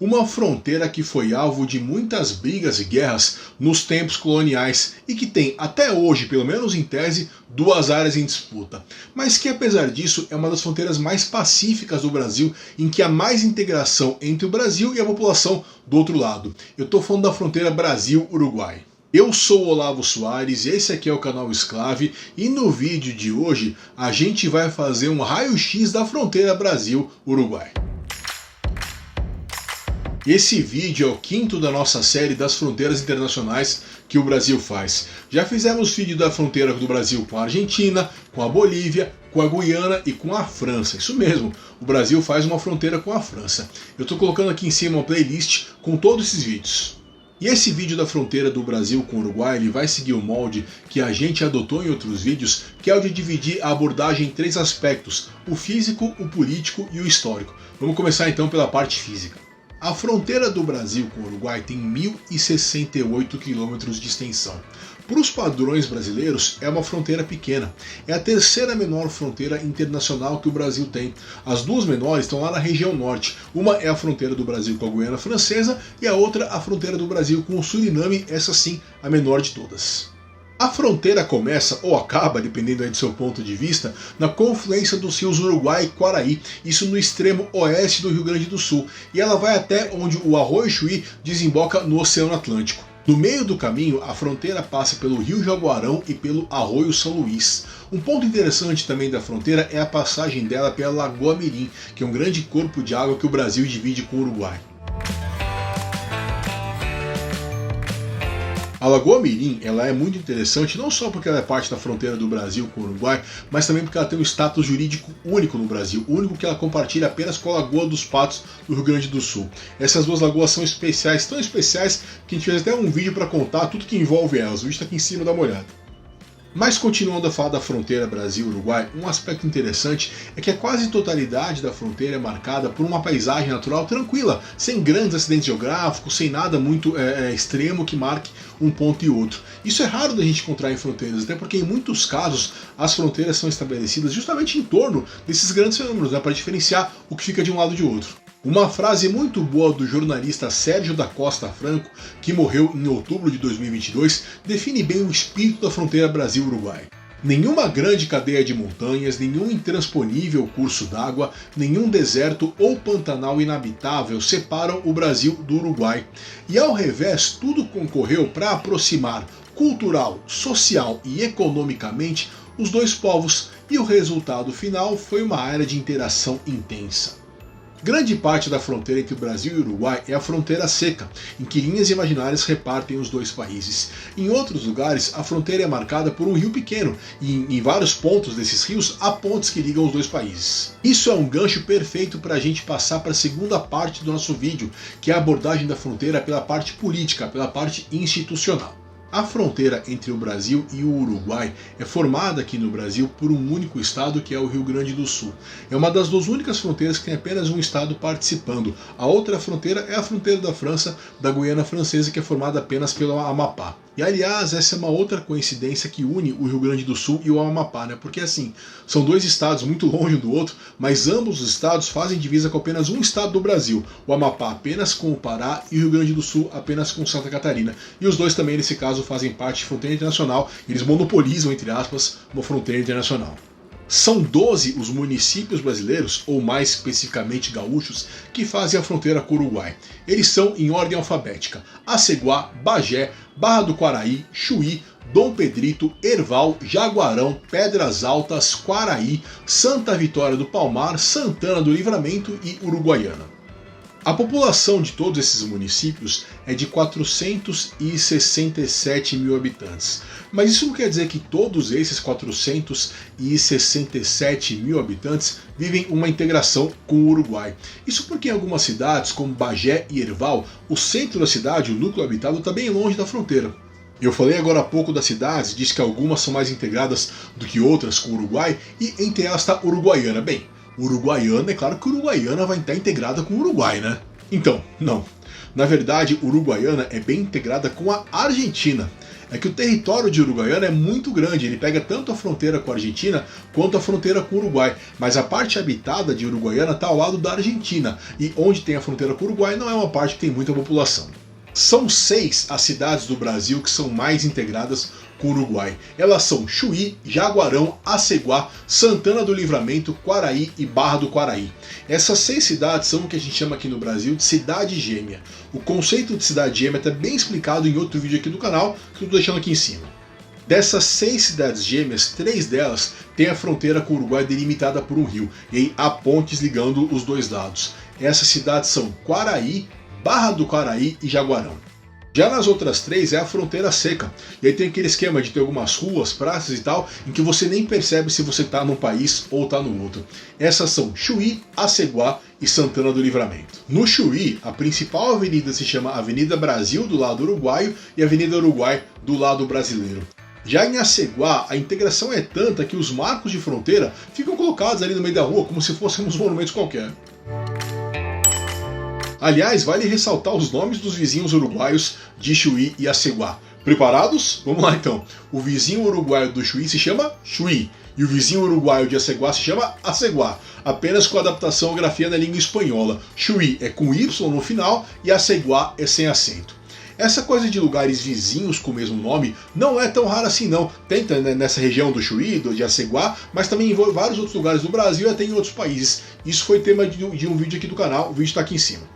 Uma fronteira que foi alvo de muitas brigas e guerras nos tempos coloniais e que tem até hoje, pelo menos em tese, duas áreas em disputa, mas que apesar disso é uma das fronteiras mais pacíficas do Brasil, em que há mais integração entre o Brasil e a população do outro lado. Eu estou falando da fronteira Brasil-Uruguai. Eu sou o Olavo Soares, esse aqui é o canal Exclave e no vídeo de hoje a gente vai fazer um raio-x da fronteira Brasil-Uruguai. Esse vídeo é o quinto da nossa série das fronteiras internacionais que o Brasil faz. Já fizemos vídeo da fronteira do Brasil com a Argentina, com a Bolívia, com a Guiana e com a França. Isso mesmo, o Brasil faz uma fronteira com a França. Eu estou colocando aqui em cima uma playlist com todos esses vídeos. E esse vídeo da fronteira do Brasil com o Uruguai ele vai seguir o molde que a gente adotou em outros vídeos, que é o de dividir a abordagem em três aspectos: o físico, o político e o histórico. Vamos começar então pela parte física. A fronteira do Brasil com o Uruguai tem 1.068 quilômetros de extensão. Para os padrões brasileiros, é uma fronteira pequena. É a terceira menor fronteira internacional que o Brasil tem. As duas menores estão lá na região norte. Uma é a fronteira do Brasil com a Guiana Francesa e a outra a fronteira do Brasil com o Suriname, essa sim a menor de todas. A fronteira começa, ou acaba, dependendo aí do seu ponto de vista, na confluência dos rios Uruguai e Quaraí, isso no extremo oeste do Rio Grande do Sul, e ela vai até onde o Arroio Chuí desemboca no Oceano Atlântico. No meio do caminho, a fronteira passa pelo Rio Jaguarão e pelo Arroio São Luís. Um ponto interessante também da fronteira é a passagem dela pela Lagoa Mirim, que é um grande corpo de água que o Brasil divide com o Uruguai. A Lagoa Mirim ela é muito interessante não só porque ela é parte da fronteira do Brasil com o Uruguai, mas também porque ela tem um status jurídico único no Brasil, único que ela compartilha apenas com a Lagoa dos Patos do Rio Grande do Sul. Essas duas lagoas são especiais, tão especiais que a gente fez até um vídeo para contar tudo que envolve elas. O vídeo está aqui em cima, dá uma olhada. Mas continuando a falar da fronteira Brasil-Uruguai, um aspecto interessante é que a quase totalidade da fronteira é marcada por uma paisagem natural tranquila, sem grandes acidentes geográficos, sem nada muito extremo que marque um ponto e outro. Isso é raro da gente encontrar em fronteiras, até porque em muitos casos as fronteiras são estabelecidas justamente em torno desses grandes fenômenos, para diferenciar o que fica de um lado e de outro. Uma frase muito boa do jornalista Sérgio da Costa Franco, que morreu em outubro de 2022, define bem o espírito da fronteira Brasil-Uruguai. Nenhuma grande cadeia de montanhas, nenhum intransponível curso d'água, nenhum deserto ou pantanal inabitável separam o Brasil do Uruguai. E ao revés, tudo concorreu para aproximar cultural, social e economicamente os dois povos, e o resultado final foi uma área de interação intensa. Grande parte da fronteira entre o Brasil e o Uruguai é a fronteira seca, em que linhas imaginárias repartem os dois países. Em outros lugares, a fronteira é marcada por um rio pequeno, e em vários pontos desses rios há pontes que ligam os dois países. Isso é um gancho perfeito para a gente passar para a segunda parte do nosso vídeo, que é a abordagem da fronteira pela parte política, pela parte institucional. A fronteira entre o Brasil e o Uruguai é formada aqui no Brasil por um único estado, que é o Rio Grande do Sul. É uma das duas únicas fronteiras que tem apenas um estado participando. A outra fronteira é a fronteira da França, da Guiana Francesa, que é formada apenas pelo Amapá. E aliás, essa é uma outra coincidência que une o Rio Grande do Sul e o Amapá, né? Porque assim, são dois estados muito longe um do outro, mas ambos os estados fazem divisa com apenas um estado do Brasil. O Amapá apenas com o Pará e o Rio Grande do Sul apenas com Santa Catarina. E os dois também, nesse caso, fazem parte de fronteira internacional, eles monopolizam, entre aspas, uma fronteira internacional. São 12 os municípios brasileiros, ou mais especificamente gaúchos, que fazem a fronteira com o Uruguai. Eles são em ordem alfabética: Aceguá, Bagé, Barra do Quaraí, Chuí, Dom Pedrito, Herval, Jaguarão, Pedras Altas, Quaraí, Santa Vitória do Palmar, Santana do Livramento e Uruguaiana. A população de todos esses municípios é de 467 mil habitantes. Mas isso não quer dizer que todos esses 467 mil habitantes vivem uma integração com o Uruguai. Isso porque em algumas cidades, como Bagé e Herval, o centro da cidade, o núcleo habitado, está bem longe da fronteira. Eu falei agora há pouco das cidades, disse que algumas são mais integradas do que outras com o Uruguai, e entre elas está Uruguaiana. Bem, Uruguaiana, é claro que Uruguaiana vai estar integrada com o Uruguai, né? Então, não. Na verdade, Uruguaiana é bem integrada com a Argentina. é que o território de Uruguaiana é muito grande, ele pega tanto a fronteira com a Argentina quanto a fronteira com o Uruguai, mas a parte habitada de Uruguaiana está ao lado da Argentina, e onde tem a fronteira com o Uruguai não é uma parte que tem muita população. São 6 as cidades do Brasil que são mais integradas com o Uruguai. Elas são Chuí, Jaguarão, Aceguá, Santana do Livramento, Quaraí e Barra do Quaraí. Essas 6 cidades são o que a gente chama aqui no Brasil de cidade gêmea. O conceito de cidade gêmea está bem explicado em outro vídeo aqui do canal, que eu estou deixando aqui em cima. Dessas 6 cidades gêmeas, 3 delas têm a fronteira com o Uruguai delimitada por um rio, e aí há pontes ligando os dois lados. Essas cidades são Quaraí, Barra do Quaraí e Jaguarão. Já nas outras 3 é a fronteira seca, e aí tem aquele esquema de ter algumas ruas, praças e tal, em que você nem percebe se você está num país ou está no outro. Essas são Chuí, Aceguá e Santana do Livramento. No Chuí, a principal avenida se chama Avenida Brasil, do lado uruguaio, e Avenida Uruguai, do lado brasileiro. Já em Aceguá, a integração é tanta que os marcos de fronteira ficam colocados ali no meio da rua, como se fossem uns monumentos qualquer. Aliás, vale ressaltar os nomes dos vizinhos uruguaios de Chuí e Aceguá. Preparados? Vamos lá então. O vizinho uruguaio do Chuí se chama Chuí, e o vizinho uruguaio de Aceguá se chama Aceguá, apenas com adaptação à grafia na língua espanhola. Chuí é com Y no final e Aceguá é sem acento. Essa coisa de lugares vizinhos com o mesmo nome não é tão rara assim não. Tem nessa região do Chuí, de Aceguá, mas também envolve vários outros lugares do Brasil e até em outros países. Isso foi tema de um vídeo aqui do canal, o vídeo está aqui em cima.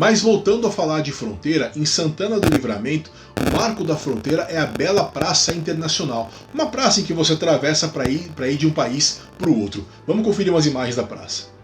Mas voltando a falar de fronteira, em Santana do Livramento, o marco da fronteira é a bela Praça Internacional. Uma praça em que você atravessa para ir de um país para o outro. Vamos conferir umas imagens da praça.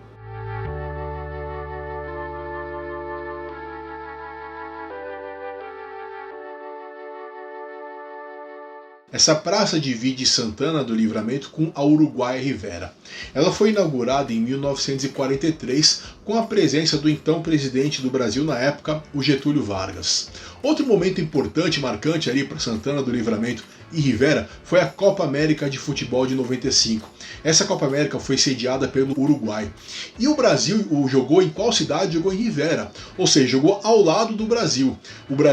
Essa praça divide Santana do Livramento com a Uruguai Rivera. Ela foi inaugurada em 1943 com a presença do então presidente do Brasil na época, o Getúlio Vargas. Outro momento importante e marcante ali para Santana do Livramento e Rivera foi a Copa América de Futebol de 95. Essa Copa América foi sediada pelo Uruguai. E o Brasil jogou em qual cidade? Jogou em Rivera, ou seja, jogou ao lado do Brasil.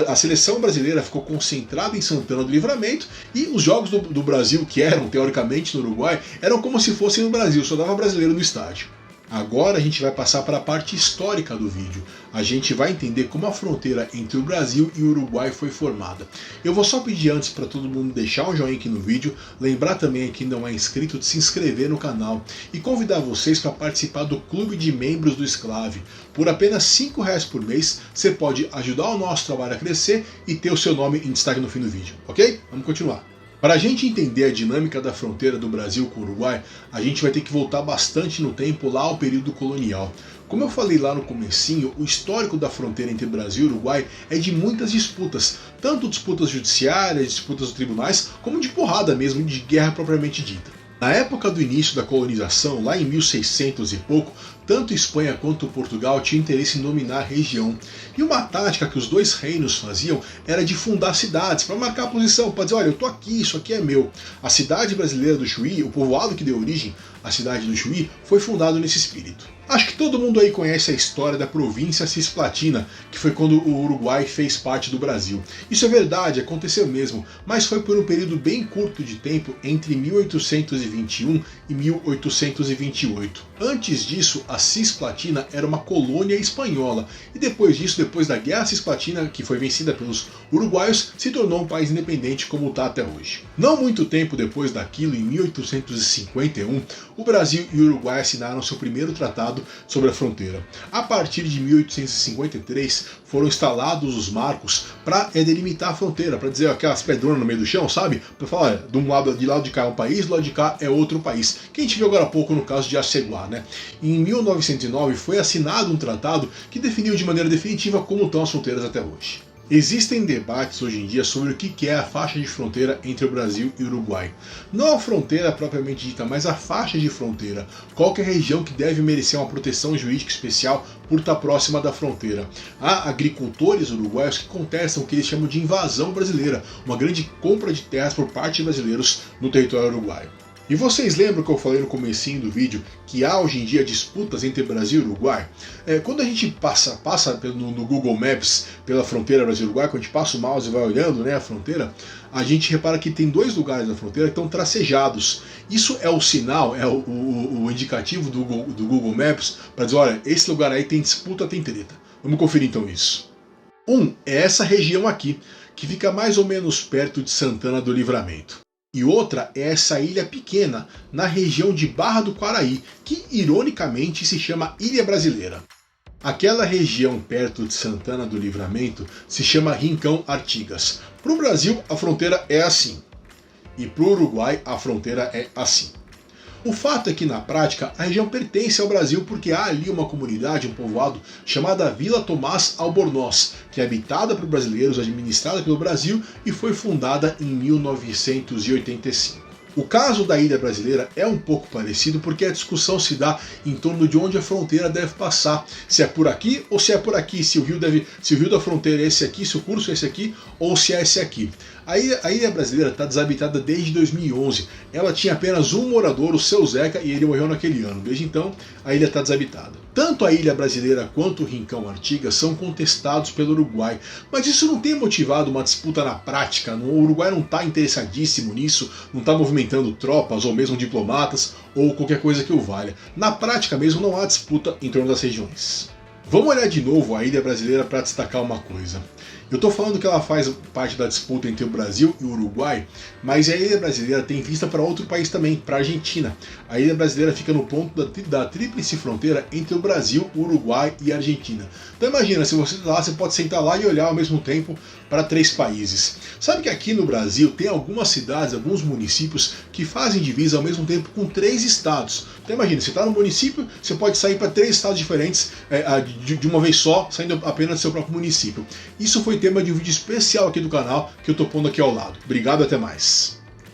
A seleção brasileira ficou concentrada em Santana do Livramento e os jogos do Brasil, que eram teoricamente no Uruguai, eram como se fossem no Brasil, só dava brasileiro no estádio. Agora a gente vai passar para a parte histórica do vídeo. A gente vai entender como a fronteira entre o Brasil e o Uruguai foi formada. Eu vou só pedir antes para todo mundo deixar um joinha aqui no vídeo, lembrar também quem não é inscrito de se inscrever no canal e convidar vocês para participar do Clube de Membros do Exclave. Por apenas R$5 por mês, você pode ajudar o nosso trabalho a crescer e ter o seu nome em destaque no fim do vídeo, ok? Vamos continuar. Para a gente entender a dinâmica da fronteira do Brasil com o Uruguai, a gente vai ter que voltar bastante no tempo lá ao período colonial. Como eu falei lá no comecinho, o histórico da fronteira entre Brasil e Uruguai é de muitas disputas, tanto disputas judiciárias, disputas dos tribunais, como de porrada mesmo, de guerra propriamente dita. Na época do início da colonização, lá em 1600 e pouco, tanto Espanha quanto Portugal tinham interesse em dominar a região. E uma tática que os dois reinos faziam era de fundar cidades, para marcar a posição, para dizer, olha, eu estou aqui, isso aqui é meu. A cidade brasileira do Chuí, o povoado que deu origem à cidade do Chuí, foi fundado nesse espírito. Acho que todo mundo aí conhece a história da província Cisplatina, que foi quando o Uruguai fez parte do Brasil. Isso é verdade, aconteceu mesmo, mas foi por um período bem curto de tempo entre 1821 e 1828. Antes disso, a Cisplatina era uma colônia espanhola, e depois disso, depois da Guerra Cisplatina, que foi vencida pelos uruguaios, se tornou um país independente como está até hoje. Não muito tempo depois daquilo, em 1851, o Brasil e o Uruguai assinaram seu primeiro tratado sobre a fronteira. A partir de 1853 foram instalados os marcos para delimitar a fronteira, para dizer aquelas pedronas no meio do chão, sabe? Para falar, olha, de lado de cá é um país, do lado de cá é outro país. Que a gente viu agora há pouco no caso de Aceguá, né? Em 1909 foi assinado um tratado que definiu de maneira definitiva como estão as fronteiras até hoje. Existem debates hoje em dia sobre o que é a faixa de fronteira entre o Brasil e o Uruguai. Não a fronteira propriamente dita, mas a faixa de fronteira. Qual que é a região que deve merecer uma proteção jurídica especial por estar próxima da fronteira? Há agricultores uruguaios que contestam o que eles chamam de invasão brasileira, uma grande compra de terras por parte de brasileiros no território uruguaio. E vocês lembram que eu falei no comecinho do vídeo que há hoje em dia disputas entre Brasil e Uruguai? Quando a gente passa no Google Maps pela fronteira Brasil-Uruguai, quando a gente passa o mouse e vai olhando, né, a fronteira, a gente repara que tem dois lugares da fronteira que estão tracejados. Isso é o sinal, é o indicativo do Google Maps para dizer, olha, esse lugar aí tem disputa, tem treta. Vamos conferir então isso. É essa região aqui, que fica mais ou menos perto de Santana do Livramento. E outra é essa ilha pequena, na região de Barra do Quaraí, que ironicamente se chama Ilha Brasileira. Aquela região perto de Santana do Livramento se chama Rincão Artigas. Para o Brasil a fronteira é assim, e para o Uruguai a fronteira é assim. O fato é que, na prática, a região pertence ao Brasil porque há ali uma comunidade, um povoado, chamada Vila Tomás Albornoz, que é habitada por brasileiros, administrada pelo Brasil e foi fundada em 1985. O caso da Ilha Brasileira é um pouco parecido porque a discussão se dá em torno de onde a fronteira deve passar. Se é por aqui ou se é por aqui, se o rio da fronteira é esse aqui, se o curso é esse aqui ou se é esse aqui. A Ilha Brasileira está desabitada desde 2011. Ela tinha apenas um morador, o seu Zeca, e ele morreu naquele ano. Desde então, a ilha está desabitada. Tanto a Ilha Brasileira quanto o Rincão Artigas são contestados pelo Uruguai, mas isso não tem motivado uma disputa na prática. O Uruguai não está interessadíssimo nisso, não está movimentando tropas ou mesmo diplomatas ou qualquer coisa que o valha. Na prática mesmo não há disputa em torno das regiões. Vamos olhar de novo a Ilha Brasileira para destacar uma coisa. Eu estou falando que ela faz parte da disputa entre o Brasil e o Uruguai, mas a Ilha Brasileira tem vista para outro país também, para a Argentina. A Ilha Brasileira fica no ponto da tríplice fronteira entre o Brasil, o Uruguai e a Argentina. Então imagina, se você está lá, você pode sentar lá e olhar ao mesmo tempo para 3 países. Sabe que aqui no Brasil tem algumas cidades, alguns municípios que fazem divisa ao mesmo tempo com 3 estados. Então imagina, você está no município, você pode sair para 3 estados diferentes de uma vez só, saindo apenas do seu próprio município. Isso foi tema de um vídeo especial aqui do canal que eu estou pondo aqui ao lado. Obrigado e até mais.